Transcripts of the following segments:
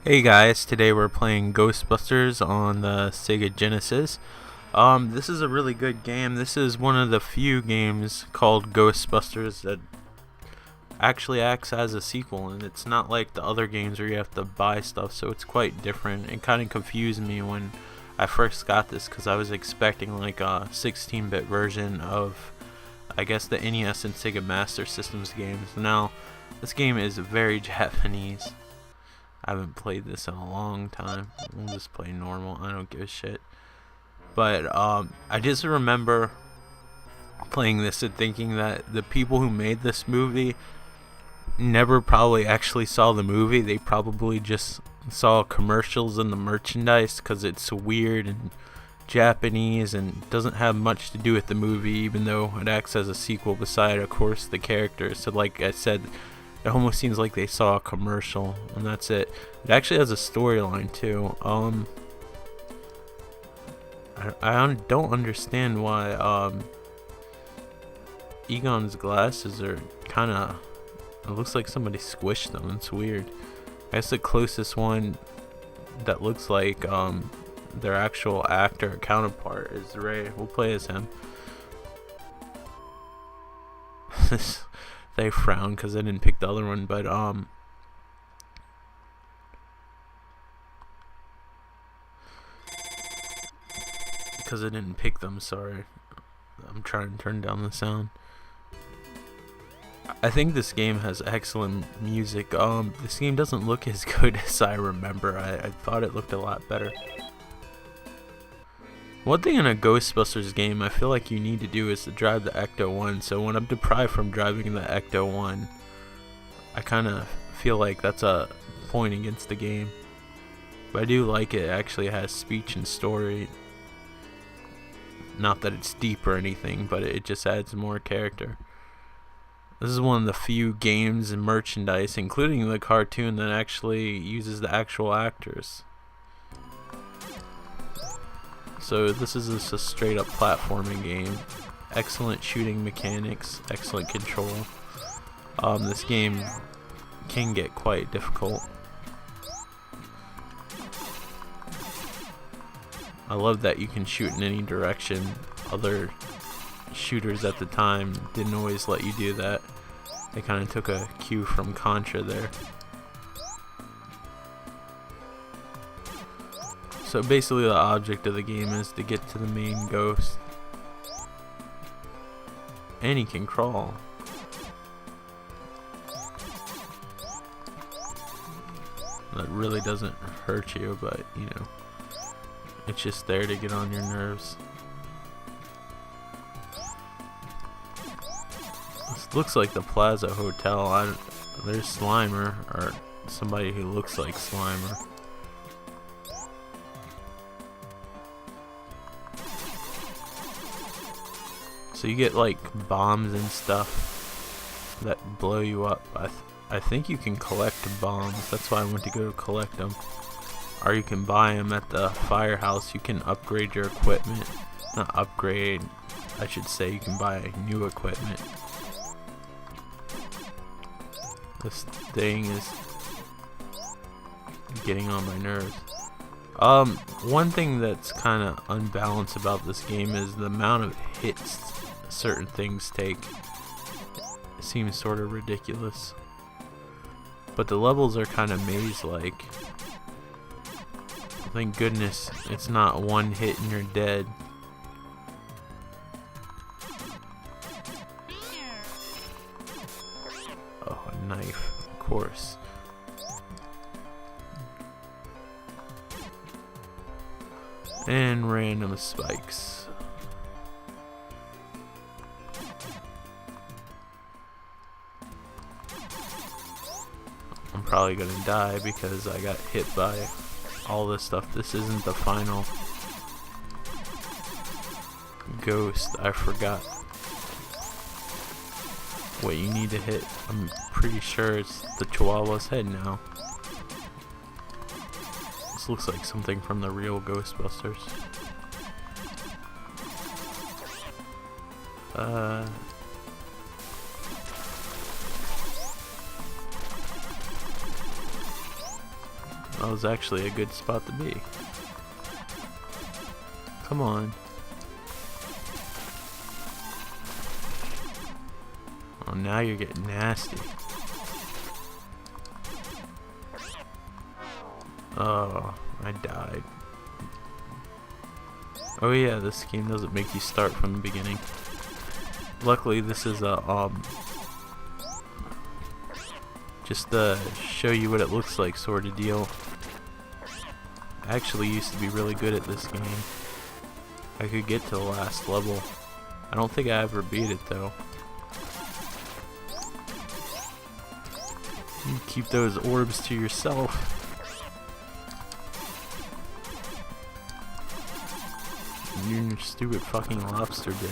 Hey guys, today we're playing Ghostbusters on the Sega Genesis. This is a really good game. This is one of the few games called Ghostbusters that actually acts as a sequel, and it's not like the other games where you have to buy stuff, so it's quite different. It kind of confused me when I first got this because I was expecting like a 16-bit version of, I guess, the NES and Sega Master Systems games. Now, this game is very Japanese. I haven't played this in a long time. We'll just play normal. I don't give a shit. But I just remember playing this and thinking that the people who made this movie never probably actually saw the movie. They probably just saw commercials and the merchandise because it's weird and Japanese and doesn't have much to do with the movie, even though it acts as a sequel beside, of course, the characters. So like I said, it almost seems like they saw a commercial and that's it. It actually has a storyline too. I don't understand why Egon's glasses are kind of, it looks like somebody squished them. It's weird. I guess the closest one that looks like their actual actor counterpart is Ray. We'll play as him. They frown because I didn't pick the other one, but because I didn't pick them, sorry. I'm trying to turn down the sound. I think this game has excellent music. This game doesn't look as good as I remember. I thought it looked a lot better. One thing in a Ghostbusters game I feel like you need to do is to drive the Ecto-1, so when I'm deprived from driving the Ecto-1, I kind of feel like that's a point against the game. But I do like it. It actually has speech and story. Not that it's deep or anything, but it just adds more character. This is one of the few games and merchandise, including the cartoon, that actually uses the actual actors. So this is just a straight up platforming game. Excellent shooting mechanics, excellent control. This game can get quite difficult. I love that you can shoot in any direction. Other shooters at the time didn't always let you do that. They kind of took a cue from Contra there. So basically the object of the game is to get to the main ghost. And he can crawl. That really doesn't hurt you, but you know, it's just there to get on your nerves. This looks like the Plaza Hotel. There's Slimer, or somebody who looks like Slimer. So you get like bombs and stuff that blow you up. I think you can collect bombs. That's why I went to go collect them. Or you can buy them at the firehouse. You can upgrade your equipment. Not upgrade, I should say you can buy new equipment. This thing is getting on my nerves. One thing that's kind of unbalanced about this game is the amount of hits certain things take. It seems sort of ridiculous. But the levels are kind of maze-like. Thank goodness it's not one hit and you're dead. Oh, a knife, of course. And random spikes. I'm probably gonna die because I got hit by all this stuff. This isn't the final ghost. I forgot what you need to hit. I'm pretty sure it's the Chihuahua's head now. This looks like something from the real Ghostbusters. That was actually a good spot to be. Come on. Oh, now you're getting nasty. Oh, I died. Oh yeah, this game doesn't make you start from the beginning. Luckily, this is a just to show you what it looks like sort of deal. I actually used to be really good at this game. I could get to the last level. I don't think I ever beat it though. You keep those orbs to yourself. You and your stupid fucking lobster did.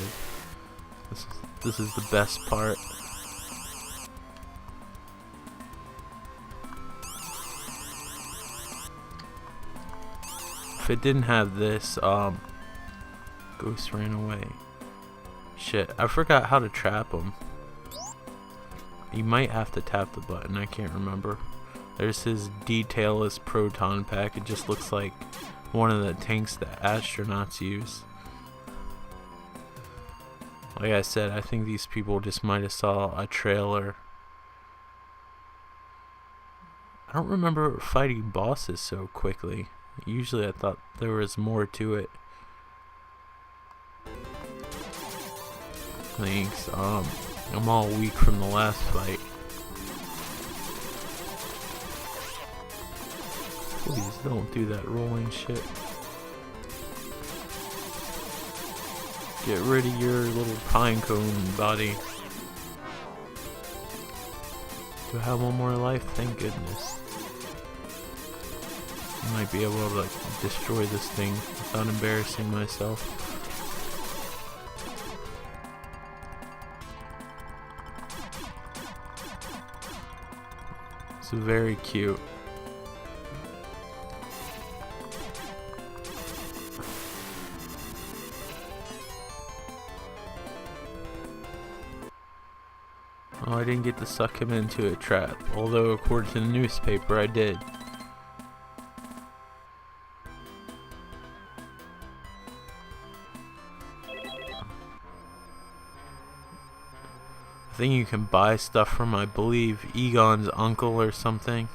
This is the best part. If it didn't have this, Ghost ran away. Shit, I forgot how to trap him. You might have to tap the button, I can't remember. There's his detailless proton pack. It just looks like one of the tanks that astronauts use. Like I said, I think these people just might have saw a trailer. I don't remember fighting bosses so quickly. Usually I thought there was more to it. Thanks. I'm all weak from the last fight. Please don't do that rolling shit. Get rid of your little pinecone body. Do I have one more life? Thank goodness. I might be able to destroy this thing without embarrassing myself. It's very cute. Oh, I didn't get to suck him into a trap, although according to the newspaper I did. I think you can buy stuff from, I believe, Egon's uncle or something.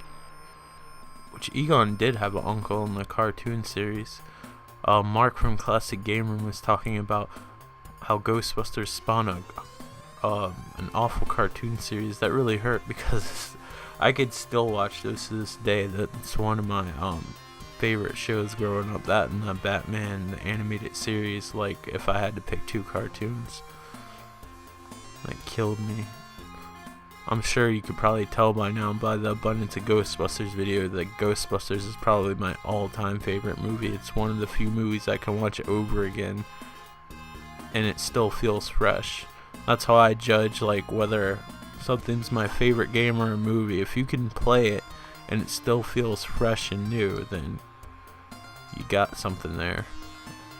Which Egon did have an uncle in the cartoon series. Mark from Classic Game Room was talking about how Ghostbusters spawned an awful cartoon series that really hurt, because I could still watch those to this day. That's one of my favorite shows growing up. That and the Batman, the animated series. Like, if I had to pick two cartoons, that killed me. I'm sure you could probably tell by now by the abundance of Ghostbusters video that Ghostbusters is probably my all-time favorite movie. It's one of the few movies I can watch over again and it still feels fresh. That's how I judge like whether something's my favorite game or a movie. If you can play it and it still feels fresh and new, then you got something there.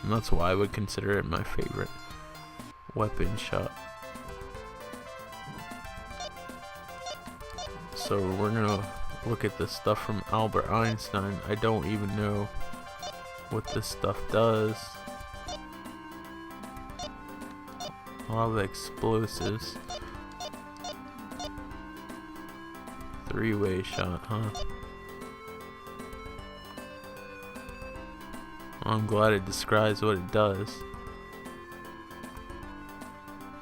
And that's why I would consider it my favorite weapon shot. So we're gonna look at the stuff from Albert Einstein. I don't even know what this stuff does. A lot of explosives. Three-way shot, huh? I'm glad it describes what it does.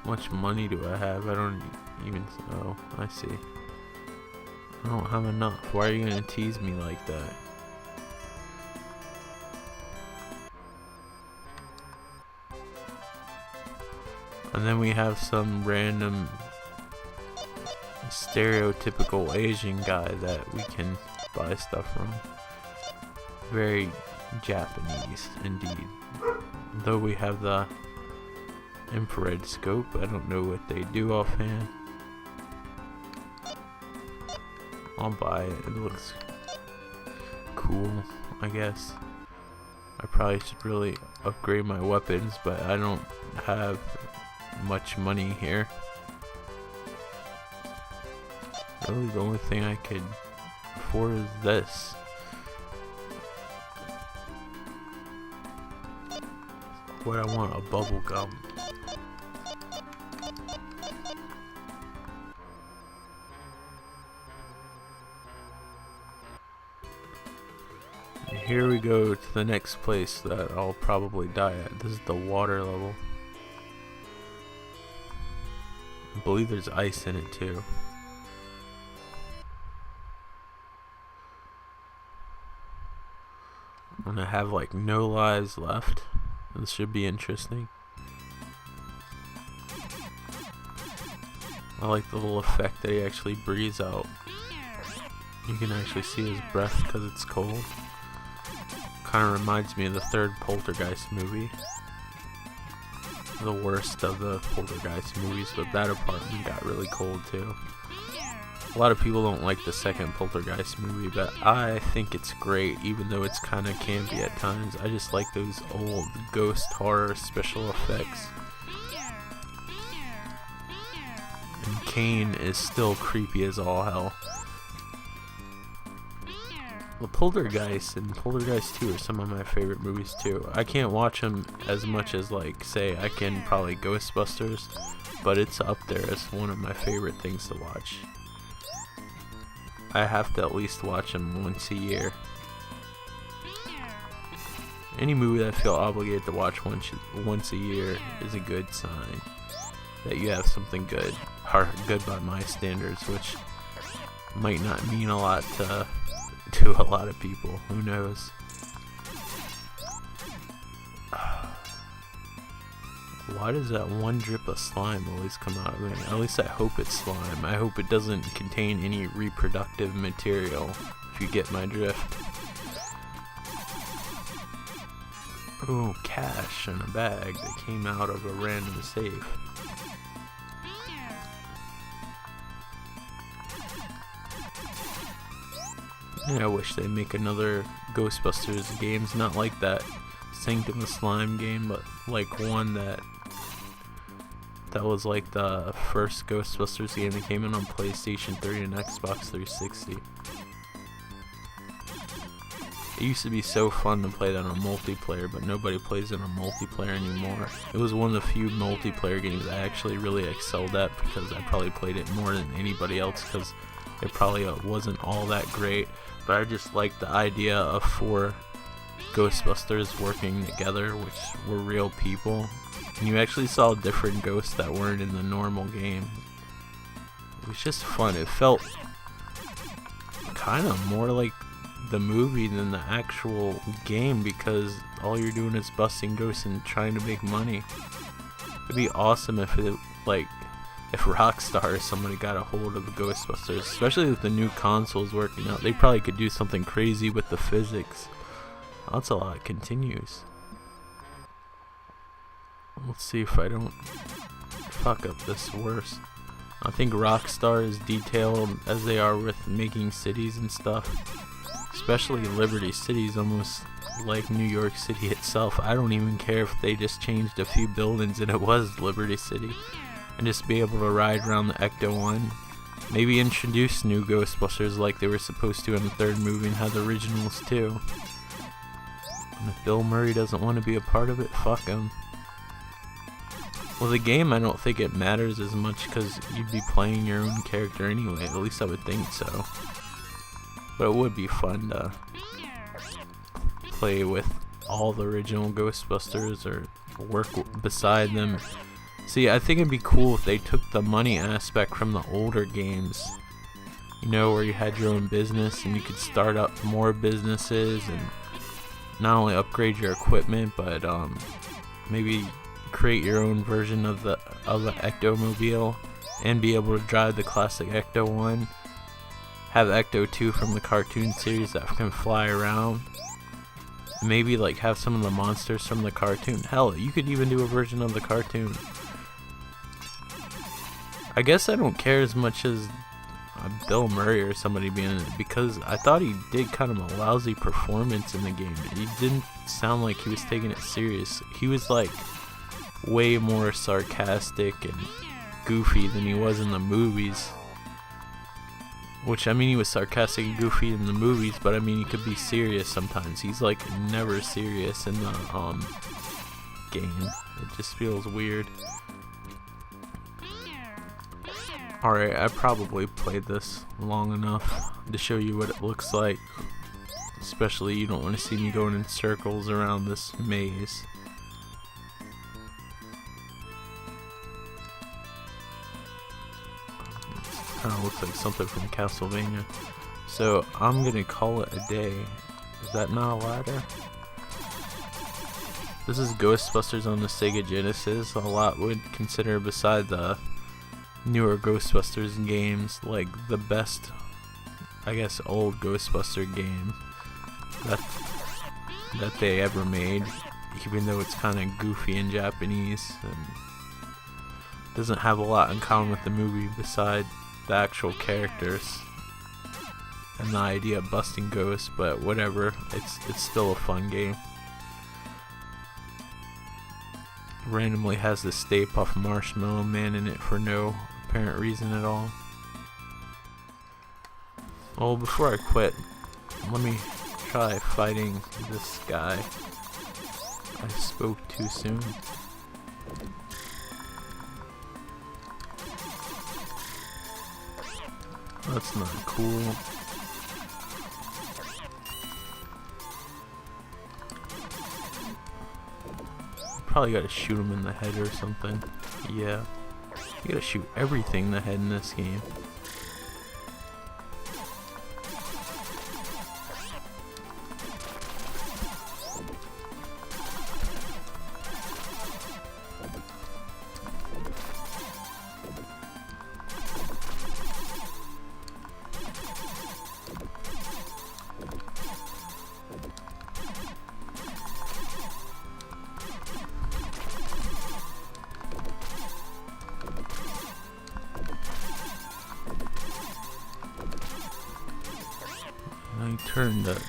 How much money do I have? I don't even... Oh, I see. I don't have enough. Why are you gonna tease me like that? And then we have some random stereotypical Asian guy that we can buy stuff from. Very Japanese indeed. Though we have the infrared scope, I don't know what they do offhand. I'll buy it. It looks cool, I guess. I probably should really upgrade my weapons, but I don't have much money here. Really, the only thing I could afford is this. What I want, a bubble gum. And here we go to the next place that I'll probably die at. This is the water level. I believe there's ice in it too. And I have like no lives left. This should be interesting. I like the little effect that he actually breathes out. You can actually see his breath because it's cold. Kind of reminds me of the third Poltergeist movie. The worst of the Poltergeist movies, but that apartment got really cold too. A lot of people don't like the second Poltergeist movie, but I think it's great, even though it's kind of campy at times. I just like those old ghost horror special effects. And Kane is still creepy as all hell. The Poltergeist and Poltergeist 2 are some of my favorite movies too. I can't watch them as much as, like, say, I can probably Ghostbusters, but it's up there as one of my favorite things to watch. I have to at least watch them once a year. Any movie that I feel obligated to watch once a year is a good sign that you have something good, or good by my standards, which might not mean a lot to a lot of people. Who knows? Why does that one drip of slime always come out of me? At least I hope it's slime. I hope it doesn't contain any reproductive material, if you get my drift. Ooh, cash in a bag that came out of a random safe. Yeah, I wish they'd make another Ghostbusters games, not like that Sanctum of Slime game, but like one that was like the first Ghostbusters game that came in on PlayStation 3 and Xbox 360. It used to be so fun to play that on multiplayer, but nobody plays it on multiplayer anymore. It was one of the few multiplayer games I actually really excelled at, because I probably played it more than anybody else, because it probably wasn't all that great. But I just liked the idea of 4 Ghostbusters working together, which were real people. And you actually saw different ghosts that weren't in the normal game. It was just fun. It felt kind of more like the movie than the actual game, because all you're doing is busting ghosts and trying to make money. It'd be awesome if it, like, if Rockstar or somebody got a hold of the Ghostbusters, especially with the new consoles working out. They probably could do something crazy with the physics. That's a lot. It continues. Let's see if I don't fuck up this worse. I think Rockstar is detailed as they are with making cities and stuff. Especially Liberty City is almost like New York City itself. I don't even care if they just changed a few buildings and it was Liberty City. And just be able to ride around the Ecto-1. Maybe introduce new Ghostbusters like they were supposed to in the third movie and have the originals too. And if Bill Murray doesn't want to be a part of it, fuck him. Well, the game, I don't think it matters as much because you'd be playing your own character anyway. At least I would think so. But it would be fun to play with all the original Ghostbusters or work beside them. See, I think it'd be cool if they took the money aspect from the older games. You know, where you had your own business and you could start up more businesses and not only upgrade your equipment, but maybe create your own version of the Ectomobile and be able to drive the classic Ecto-1. Have Ecto-2 from the cartoon series that can fly around. Maybe like have some of the monsters from the cartoon. Hell, you could even do a version of the cartoon. I guess I don't care as much as Bill Murray or somebody being in it, because I thought he did kind of a lousy performance in the game. He didn't sound like he was taking it serious. He was like way more sarcastic and goofy than he was in the movies. Which, I mean, he was sarcastic and goofy in the movies, but I mean, he could be serious sometimes. He's like never serious in the game. It just feels weird. Alright, I probably played this long enough to show you what it looks like. Especially you don't want to see me going in circles around this maze. Kind of looks like something from Castlevania. So I'm gonna call it a day. Is that not a ladder? This is Ghostbusters on the Sega Genesis. A lot would consider, beside the newer Ghostbusters games, like the best, I guess, old Ghostbuster game that they ever made, even though it's kind of goofy in Japanese and doesn't have a lot in common with the movie beside the actual characters and the idea of busting ghosts, but whatever, it's still a fun game. Randomly has the Stay Puft Marshmallow Man in it for no apparent reason at all. Well, before I quit, let me try fighting this guy. I spoke too soon. That's not cool. Probably gotta shoot him in the head or something. Yeah. You gotta shoot everything in the head in this game. I turned the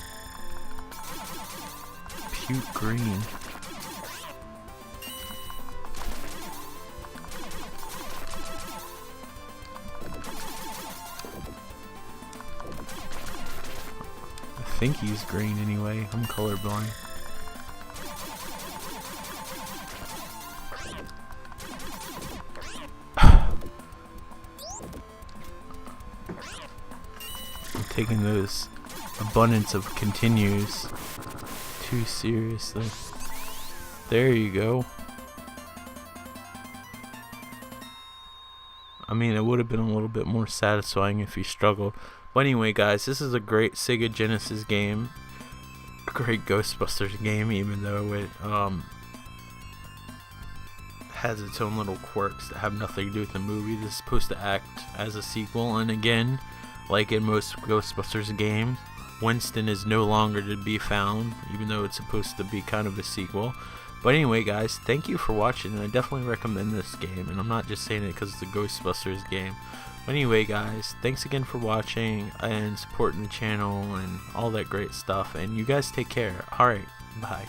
puke green. I think he's green anyway. I'm colorblind. I'm taking those abundance of continues too seriously. There you go. I mean, it would have been a little bit more satisfying if you struggled. But anyway, guys, this is a great Sega Genesis game. A great Ghostbusters game, even though it has its own little quirks that have nothing to do with the movie. This is supposed to act as a sequel, and again, like in most Ghostbusters games, Winston is no longer to be found, even though it's supposed to be kind of a sequel. But anyway, guys, thank you for watching, and I definitely recommend this game, and I'm not just saying it because it's a Ghostbusters game. But anyway, guys, thanks again for watching and supporting the channel and all that great stuff, and you guys take care. Alright, bye.